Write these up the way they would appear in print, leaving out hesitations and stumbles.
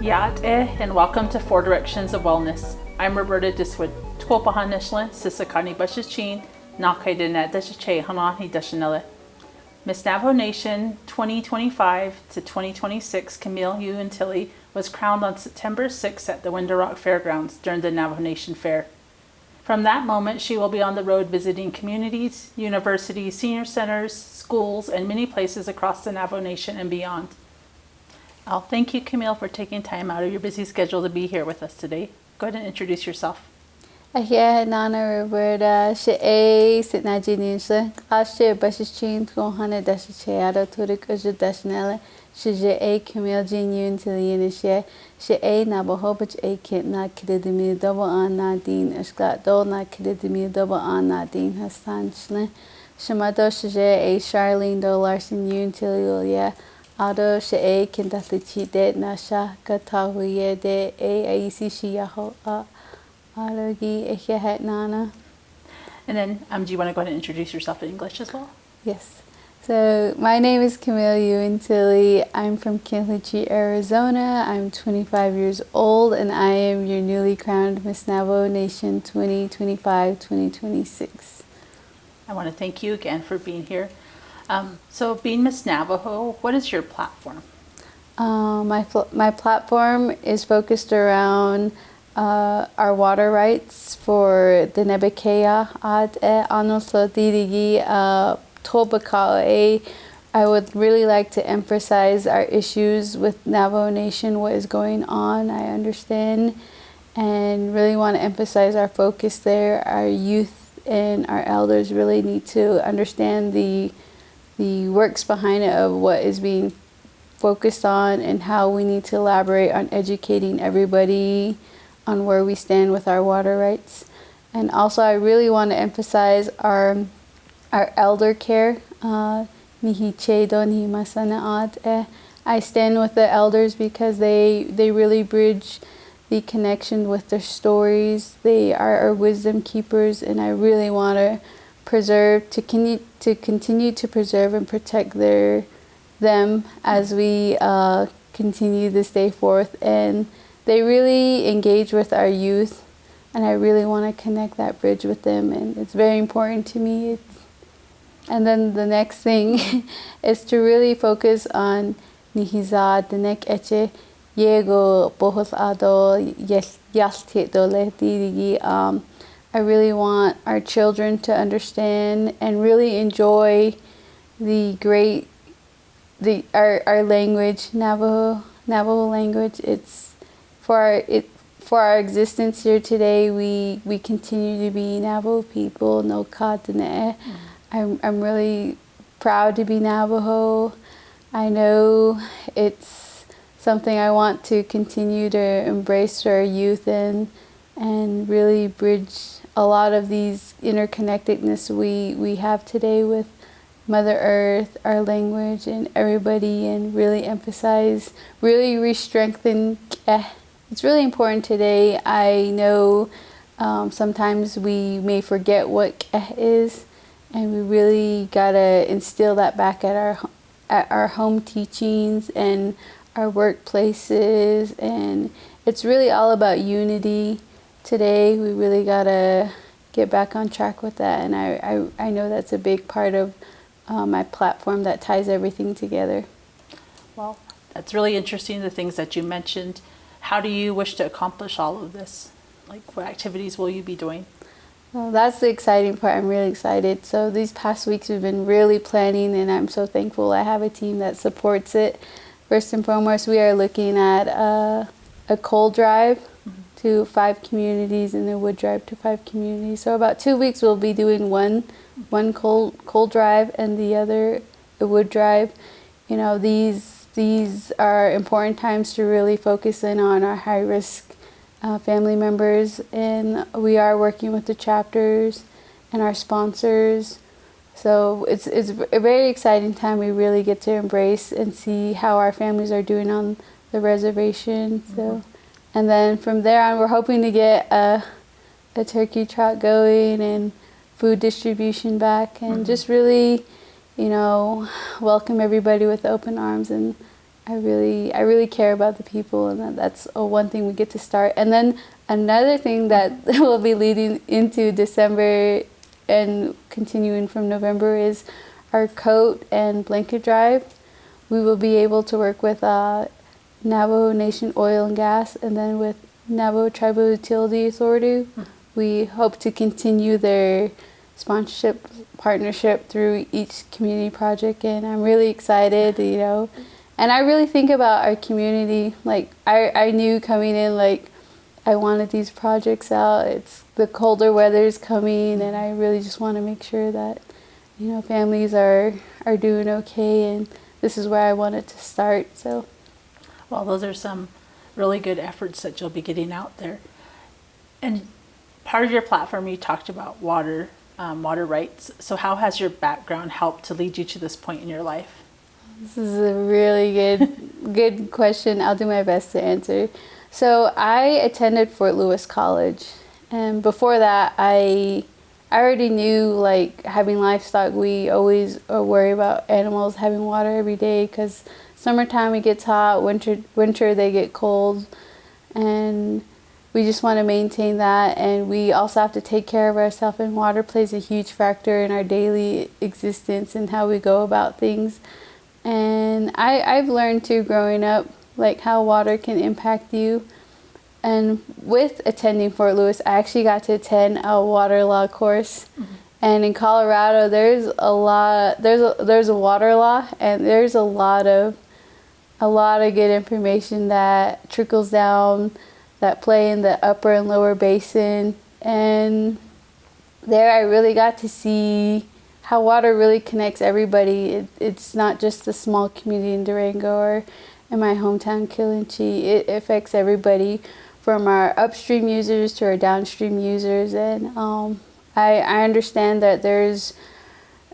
Ya'at'eh, and welcome to Four Directions of Wellness. I'm Roberta Diswood. Tkopahan Nishla, Sisakani Bashachin, Nakai Diné Dashache Hanani Dashanella. Miss Navajo Nation 2025 to 2026 Camille Uentillie was crowned on September 6th at the Window Rock Fairgrounds during the Navajo Nation Fair. From that moment, she will be on the road visiting communities, universities, senior centers, schools, and many places across the Navajo Nation and beyond. I'll thank you, Camille, for taking time out of your busy schedule to be here with us today. Go ahead and introduce yourself. Ahia Nana Roberta, she sit na jinisha, Ashe Bashachin, Kohana Dashacheado, Turik Uja Dashnella, she Camille Uentillie, she Navajo, but kit not kidded double on Nadine, Esclat dol not kidded double on Nadine Hassanchle, Shamato she Charlene do Larson Uentillie, Ado she Kindatli de Nasha, Katahuye de Aisi Shiaho. Nana. And then, do you want to go ahead and introduce yourself in English as well? Yes. So, my name is Camille Uentillie. I'm from Uentillie, Arizona. I'm 25 years old, and I am your newly crowned Miss Navajo Nation 2025-2026. I want to thank you again for being here. So, being Miss Navajo, what is your platform? My platform is focused around our water rights for Diné Bík'éyáh anoslo dirigi tobakae. I would really like to emphasize our issues with Navajo Nation, what is going on, I understand, and really want to emphasize our focus there. Our youth and our elders really need to understand the works behind it of what is being focused on and how we need to elaborate on educating everybody on where we stand with our water rights. And also I really want to emphasize our elder care. I stand with the elders because they really bridge the connection with their stories. They are our wisdom keepers, and I really want to continue to preserve and protect them as we continue this day forth. And they really engage with our youth, and I really want to connect that bridge with them, and it's very important to me. And then the next thing is to really focus on Nihizad, the nek eche, Yego, Bohos Ado, Yastit Dole Dirigi. I really want our children to understand and really enjoy our language, Navajo language. It's for our existence here today. We continue to be Navajo people. No Diné. I'm really proud to be Navajo. I know it's something I want to continue to embrace for our youth and really bridge a lot of these interconnectedness we have today with Mother Earth, our language, and everybody, and really emphasize, really re-strengthen. It's really important today. I know sometimes we may forget what is, and we really gotta instill that back at our home teachings and our workplaces, and it's really all about unity today. We really gotta get back on track with that, and I know that's a big part of my platform that ties everything together. Well, that's really interesting, the things that you mentioned. How do you wish to accomplish all of this? Like, what activities will you be doing? Well, that's the exciting part. I'm really excited. So these past weeks we've been really planning, and I'm so thankful I have a team that supports it. First and foremost, we are looking at a coal drive to 5 communities and a wood drive to 5 communities. So about 2 weeks we'll be doing one coal drive and the other a wood drive. You know, these are important times to really focus in on our high-risk family members, and we are working with the chapters and our sponsors. So it's a very exciting time. We really get to embrace and see how our families are doing on the reservation. So, and then from there on, we're hoping to get a turkey trot going and food distribution back, and just really, welcome everybody with open arms. And I really care about the people, and that's one thing we get to start. And then another thing that will be leading into December and continuing from November is our coat and blanket drive. We will be able to work with Navajo Nation Oil and Gas, and then with Navajo Tribal Utility Authority. We hope to continue their sponsorship partnership through each community project, and I'm really excited, you know. And I really think about our community. Like, I knew coming in, like, I wanted these projects out. It's the colder weather is coming, and I really just want to make sure that, you know, families are doing okay, and this is where I wanted to start. So, well, those are some really good efforts that you'll be getting out there. And part of your platform, you talked about water rights. So how has your background helped to lead you to this point in your life? This is a really good question. I'll do my best to answer. So I attended Fort Lewis College, and before that, I already knew, like, having livestock, we always worry about animals having water every day, because summertime it gets hot, winter they get cold, and we just want to maintain that. And we also have to take care of ourselves, and water plays a huge factor in our daily existence and how we go about things. And I've learned too, growing up, like, how water can impact you. And with attending Fort Lewis, I actually got to attend a water law course. And in Colorado, there's a water law, and there's a lot of good information that trickles down, that play in the upper and lower basin. And there I really got to see how water really connects everybody. It's not just the small community in Durango or in my hometown, Kilinchi. It affects everybody, from our upstream users to our downstream users. And I understand that there's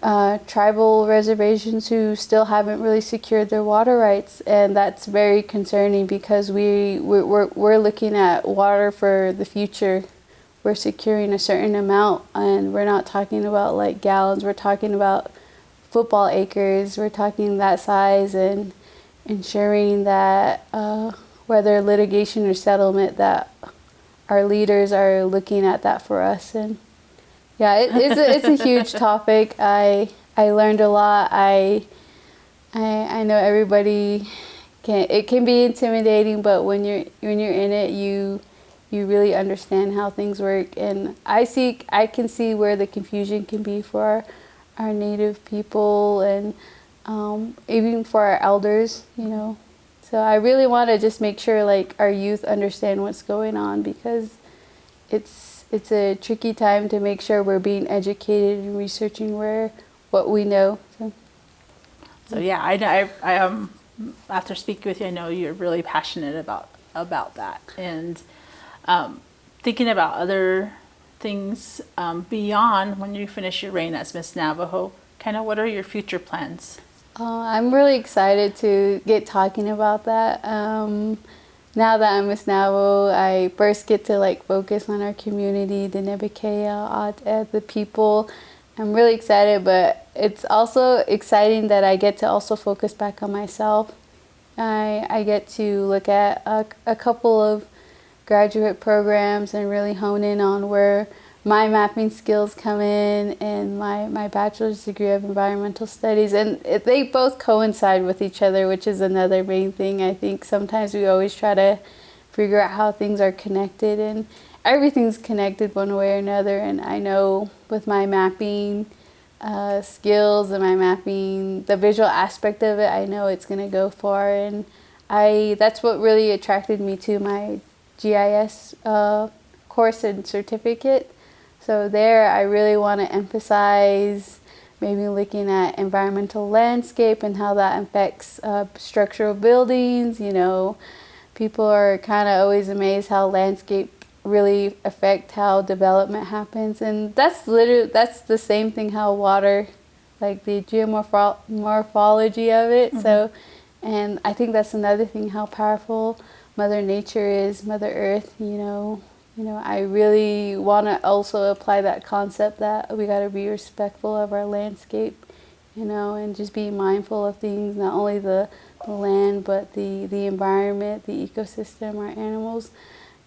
tribal reservations who still haven't really secured their water rights, and that's very concerning, because we're looking at water for the future. We're securing a certain amount, and we're not talking about, like, gallons. We're talking about football acres. We're talking that size, and ensuring that whether litigation or settlement, that our leaders are looking at that for us. And yeah, it's a huge topic. I learned a lot. I know everybody it can be intimidating, but when you're in it, you really understand how things work. And I can see where the confusion can be for our Native people, and even for our elders, you know. So I really want to just make sure, like, our youth understand what's going on, because it's a tricky time to make sure we're being educated and researching what we know. So yeah, I after speaking with you, I know you're really passionate about that. And thinking about other things beyond when you finish your reign as Miss Navajo, kind of what are your future plans? I'm really excited to get talking about that. Now that I'm Miss Navajo, I first get to, like, focus on our community, Diné Bík'éyáh, the people. I'm really excited, but it's also exciting that I get to also focus back on myself. I get to look at a couple of graduate programs and really hone in on where my mapping skills come in, and my bachelor's degree of environmental studies. And they both coincide with each other, which is another main thing. I think sometimes we always try to figure out how things are connected, and everything's connected one way or another. And I know with my mapping skills and my mapping, the visual aspect of it, I know it's going to go far. And that's what really attracted me to my GIS course and certificate. So there I really want to emphasize maybe looking at environmental landscape and how that affects structural buildings. You know, people are kind of always amazed how landscape really affect how development happens. And that's the same thing how water, like the geomorphology of it. Mm-hmm. So, and I think that's another thing, how powerful Mother Nature is, Mother Earth, you know, I really want to also apply that concept that we got to be respectful of our landscape, you know, and just be mindful of things, not only the the land, but the environment, the ecosystem, our animals,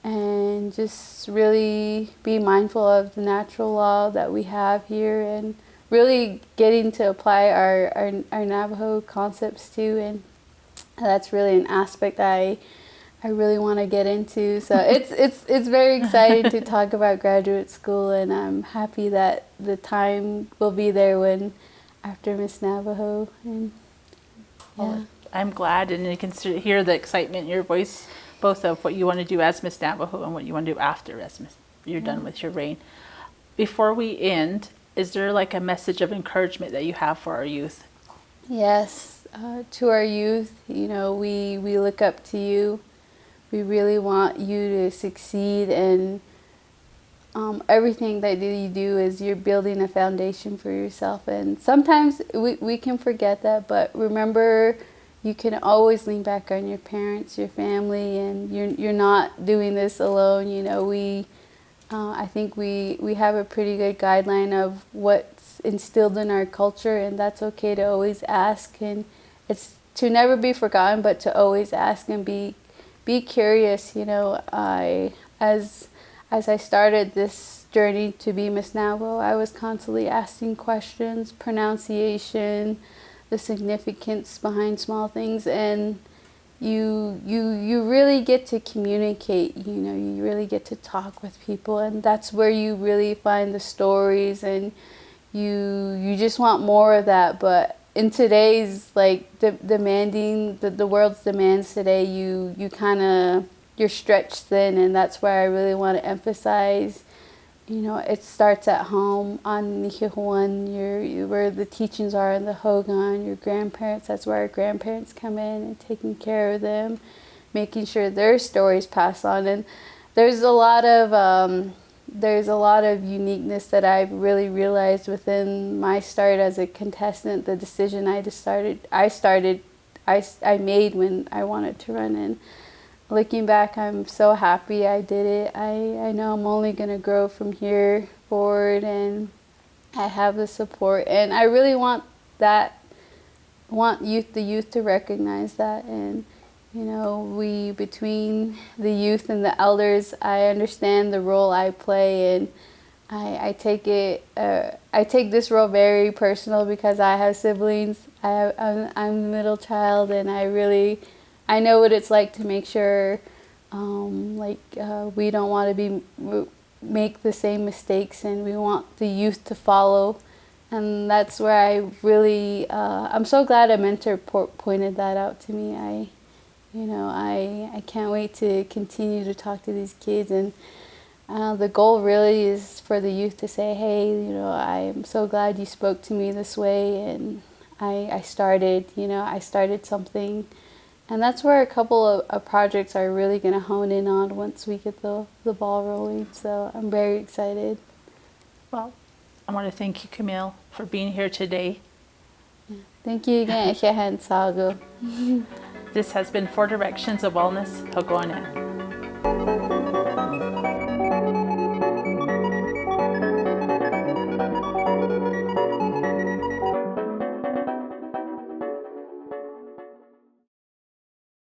and just really be mindful of the natural law that we have here, and really getting to apply our Navajo concepts too. And that's really an aspect I really want to get into. So it's very exciting to talk about graduate school, and I'm happy that the time will be there when after Miss Navajo. And Well, I'm glad, and you can hear the excitement in your voice, both of what you want to do as Miss Navajo and what you want to do after as you're done with your reign. Before we end, is there like a message of encouragement that you have for our youth? Yes, to our youth, we look up to you. We really want you to succeed, and everything that you do is you're building a foundation for yourself. And sometimes we can forget that, but remember, you can always lean back on your parents, your family, and you're not doing this alone. I think we have a pretty good guideline of what's instilled in our culture, and that's okay to always ask, and it's to never be forgotten, but to always ask and be curious. As I started this journey to be Miss Navajo, I was constantly asking questions, pronunciation, the significance behind small things, and you really get to communicate. You really get to talk with people, and that's where you really find the stories, and you just want more of that. But in today's demanding the world's demands today, you're stretched thin, and that's where I really want to emphasize. It starts at home on Nihihuan, where the teachings are in the Hogan, your grandparents. That's where our grandparents come in, and taking care of them, making sure their stories pass on. And there's a lot of uniqueness that I've really realized within my start as a contestant. The decision I made when I wanted to run in. Looking back, I'm so happy I did it. I know I'm only going to grow from here forward, and I have the support. And I really want the youth to recognize that. And, between the youth and the elders, I understand the role I play, and I take this role very personal because I have siblings. I'm the middle child, and I know what it's like to make sure, we don't want to make the same mistakes, and we want the youth to follow. And that's where I really, I'm so glad a mentor pointed that out to me. I can't wait to continue to talk to these kids, and the goal really is for the youth to say, hey, I'm so glad you spoke to me this way, and I started something. And that's where a couple of projects are really going to hone in on once we get the ball rolling. So I'm very excited. Well, I want to thank you, Camille, for being here today. Thank you again. This has been 4 Directions of Wellness. Hagonen.